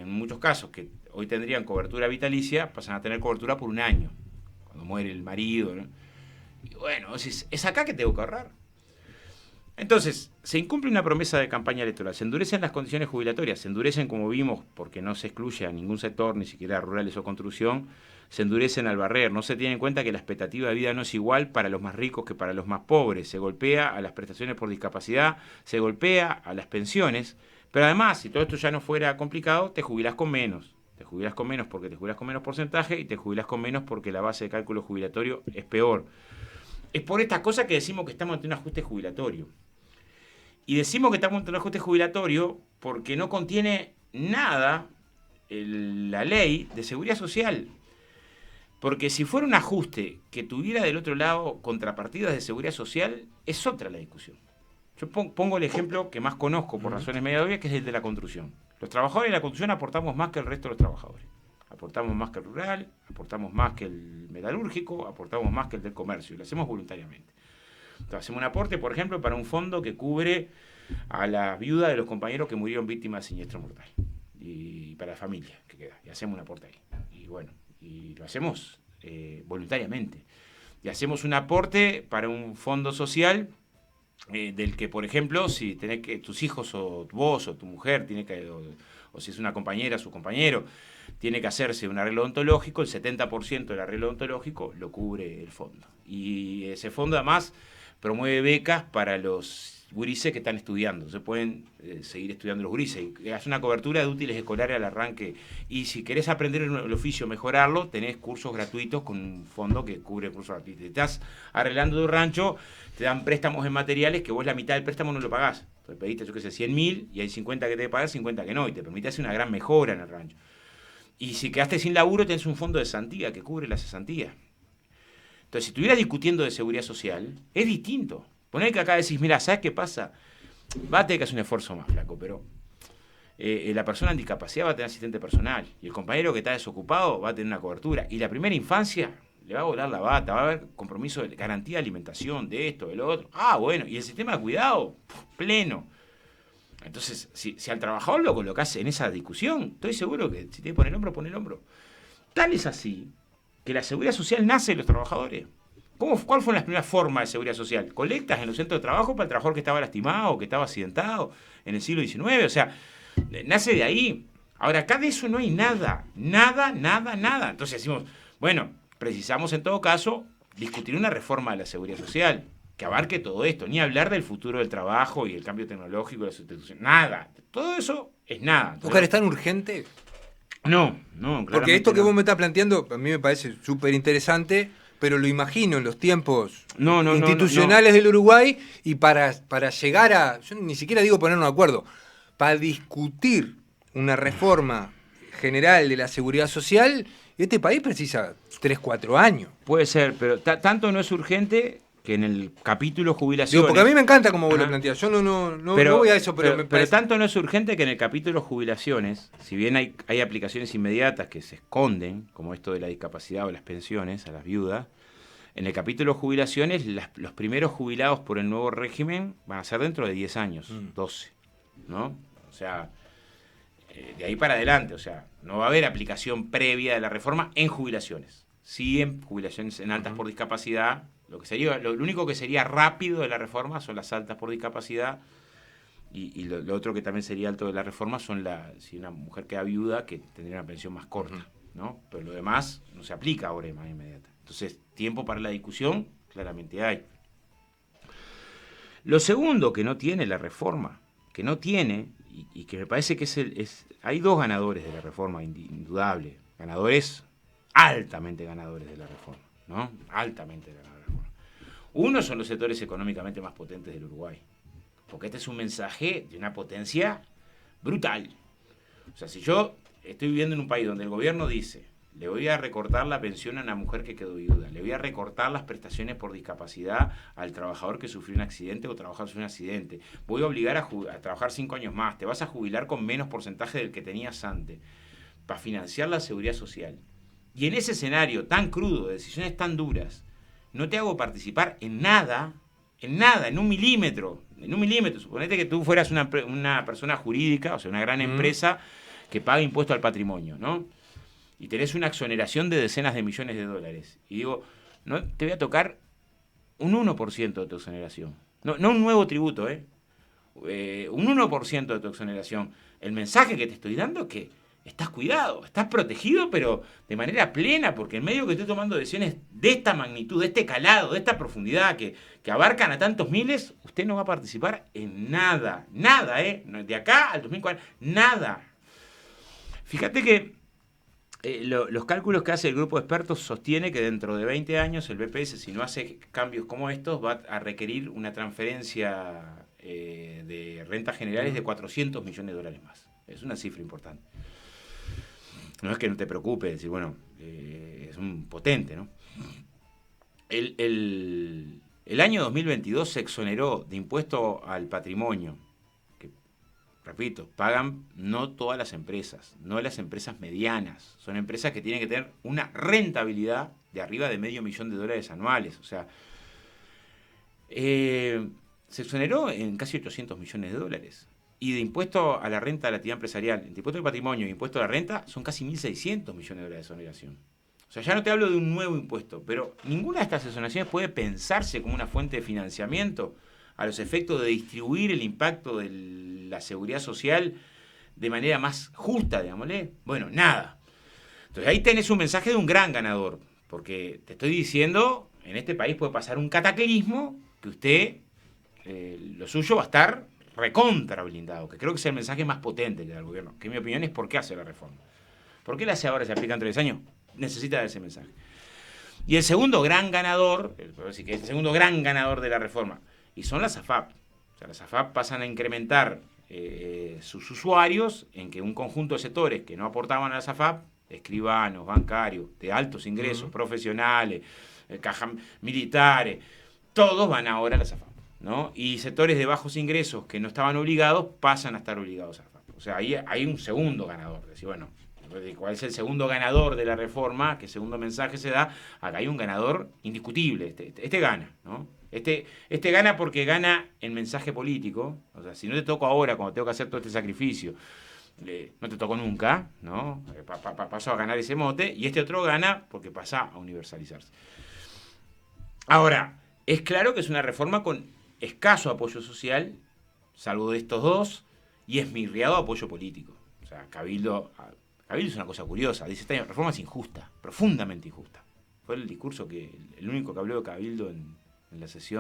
en muchos casos que hoy tendrían cobertura vitalicia, pasan a tener cobertura por un año, cuando muere el marido, ¿no? Y bueno, es acá que tengo que ahorrar. Entonces, se incumple una promesa de campaña electoral, se endurecen las condiciones jubilatorias, se endurecen, como vimos, porque no se excluye a ningún sector, ni siquiera rurales o construcción, se endurecen al barrer, no se tiene en cuenta que la expectativa de vida no es igual para los más ricos que para los más pobres, se golpea a las prestaciones por discapacidad, se golpea a las pensiones, pero además, si todo esto ya no fuera complicado, te jubilás con menos. Te jubilás con menos porque te jubilás con menos porcentaje y te jubilás con menos porque la base de cálculo jubilatorio es peor. Es por estas cosas que decimos que estamos ante un ajuste jubilatorio. Y decimos que estamos ante un ajuste jubilatorio porque no contiene nada la ley de seguridad social. Porque si fuera un ajuste que tuviera del otro lado contrapartidas de seguridad social, es otra la discusión. Yo pongo el ejemplo que más conozco por razones medio obvias, que es el de la construcción. Los trabajadores de la construcción aportamos más que el resto de los trabajadores. Aportamos más que el rural, aportamos más que el metalúrgico, aportamos más que el del comercio. Y lo hacemos voluntariamente. Entonces, hacemos un aporte, por ejemplo, para un fondo que cubre a la viuda de los compañeros que murieron víctimas de siniestro mortal. Y para la familia que queda. Y hacemos un aporte ahí. Y bueno, y lo hacemos voluntariamente. Y hacemos un aporte para un fondo social del que, por ejemplo, si tenés que tus hijos o vos o tu mujer tiene que, o si es una compañera, su compañero, tiene que hacerse un arreglo odontológico, el 70% del arreglo odontológico lo cubre el fondo. Y ese fondo además promueve becas para los gurises que están estudiando. Se pueden seguir estudiando los gurises. Y hace una cobertura de útiles escolares al arranque. Y si querés aprender el oficio, mejorarlo, tenés cursos gratuitos con un fondo que cubre cursos gratuitos. Si estás arreglando tu rancho, te dan préstamos en materiales que vos la mitad del préstamo no lo pagás. Entonces pediste, yo qué sé, 100.000 y hay 50 que te pagas, 50 que no. Y te permite hacer una gran mejora en el rancho. Y si quedaste sin laburo, tenés un fondo de cesantía que cubre la cesantía. Entonces, si estuvieras discutiendo de seguridad social, es distinto. Poner que acá decís, mira, ¿sabes qué pasa? Va a tener que hacer un esfuerzo más flaco, pero la persona en discapacidad va a tener asistente personal y el compañero que está desocupado va a tener una cobertura. Y la primera infancia le va a volar la bata, va a haber compromiso de garantía de alimentación, de esto, de lo otro. Ah, bueno, y el sistema de cuidado, pleno. Entonces, si al trabajador lo colocás en esa discusión, estoy seguro que si te pone el hombro, pone el hombro. Tal es así que la seguridad social nace de los trabajadores. ¿Cuál fue la primera forma de seguridad social? Colectas en los centros de trabajo para el trabajador que estaba lastimado, que estaba accidentado en el siglo XIX. O sea, nace de ahí. Ahora, acá de eso no hay nada. Nada. Entonces decimos, bueno, precisamos en todo caso discutir una reforma de la seguridad social que abarque todo esto. Ni hablar del futuro del trabajo y el cambio tecnológico y la sustitución. Nada. Todo eso es nada. Entonces, ¿Oscar, es tan urgente? No, porque esto que no. vos me estás planteando a mí me parece súper interesante, pero lo imagino en los tiempos institucionales del Uruguay y para llegar a, yo ni siquiera digo ponernos de acuerdo, para discutir una reforma general de la seguridad social, este país precisa 3-4 años. Puede ser, pero tanto no es urgente que en el capítulo jubilaciones... Digo, porque a mí me encanta como vos lo planteás, yo no voy a eso, pero me parece... Pero tanto no es urgente que en el capítulo jubilaciones, si bien hay aplicaciones inmediatas que se esconden, como esto de la discapacidad o las pensiones a las viudas, en el capítulo jubilaciones los primeros jubilados por el nuevo régimen van a ser dentro de 10 años, 12, ¿no? O sea, de ahí para adelante, o sea, no va a haber aplicación previa de la reforma en jubilaciones. Sí en jubilaciones en altas por discapacidad. Lo único que sería rápido de la reforma son las altas por discapacidad y lo otro que también sería alto de la reforma son si una mujer queda viuda que tendría una pensión más corta, ¿no? Pero lo demás no se aplica ahora de manera inmediata. Entonces, tiempo para la discusión claramente hay. Lo segundo que no tiene la reforma, que no tiene y que me parece que hay dos ganadores de la reforma indudable, altamente ganadores de la reforma, ¿no? Altamente ganadores. Uno son los sectores económicamente más potentes del Uruguay, porque este es un mensaje de una potencia brutal. O sea, si yo estoy viviendo en un país donde el gobierno dice, le voy a recortar la pensión a una mujer que quedó viuda, le voy a recortar las prestaciones por discapacidad al trabajador que sufrió un accidente o trabajador sufrió un accidente, voy a obligar a trabajar 5 años más, te vas a jubilar con menos porcentaje del que tenías antes, para financiar la seguridad social. Y en ese escenario tan crudo, de decisiones tan duras, no te hago participar en nada, en un milímetro. Suponete que tú fueras una persona jurídica, o sea, una gran empresa que paga impuesto al patrimonio, ¿no? Y tenés una exoneración de decenas de millones de dólares. Y digo, no te voy a tocar un 1% de tu exoneración. No un nuevo tributo, un 1% de tu exoneración. El mensaje que te estoy dando es que estás cuidado, estás protegido, pero de manera plena, porque en medio que estoy tomando decisiones de esta magnitud, de este calado, de esta profundidad, que abarcan a tantos miles, usted no va a participar en nada, de acá al 2040, nada. Fíjate que los cálculos que hace el grupo de expertos sostiene que dentro de 20 años el BPS, si no hace cambios como estos, va a requerir una transferencia de rentas generales de 400 millones de dólares más. Es una cifra importante. No es que no te preocupes, decir, bueno, es un potente, ¿no? El año 2022 se exoneró de impuesto al patrimonio, que, repito, pagan no todas las empresas, no las empresas medianas. Son empresas que tienen que tener una rentabilidad de arriba de $500,000 anuales. O sea, se exoneró en casi 800 millones de dólares. Y de impuesto a la renta de la actividad empresarial, de impuesto al patrimonio y impuesto a la renta, son casi 1.600 millones de dólares de exoneración. O sea, ya no te hablo de un nuevo impuesto, pero ninguna de estas exoneraciones puede pensarse como una fuente de financiamiento a los efectos de distribuir el impacto de la seguridad social de manera más justa, digámosle. Bueno, nada. Entonces ahí tenés un mensaje de un gran ganador, porque te estoy diciendo, en este país puede pasar un cataclismo que usted, lo suyo va a estar recontra blindado, que creo que es el mensaje más potente que da el gobierno, que en mi opinión es por qué hace la reforma. ¿Por qué la hace ahora, se aplica en 3 años? Necesita dar ese mensaje. Y el segundo gran ganador, decir que es el segundo gran ganador de la reforma, y son las AFAP. O sea, las AFAP pasan a incrementar sus usuarios en que un conjunto de sectores que no aportaban a las AFAP, escribanos, bancarios, de altos ingresos, profesionales, cajas militares, todos van ahora a las AFAP, ¿no? Y sectores de bajos ingresos que no estaban obligados pasan a estar obligados a AFAP. O sea, ahí hay un segundo ganador. Es decir, bueno, ¿cuál es el segundo ganador de la reforma? ¿Qué segundo mensaje se da? Acá hay un ganador indiscutible. Este gana, ¿no? Este gana porque gana el mensaje político. O sea, si no te toco ahora, cuando tengo que hacer todo este sacrificio, no te tocó nunca, ¿no? Pasó a ganar ese mote. Y este otro gana porque pasa a universalizarse. Ahora, es claro que es una reforma con escaso apoyo social, salvo de estos dos, y esmirriado apoyo político. O sea, Cabildo es una cosa curiosa. Dice, esta reforma es injusta, profundamente injusta. Fue el discurso el único que habló de Cabildo en la sesión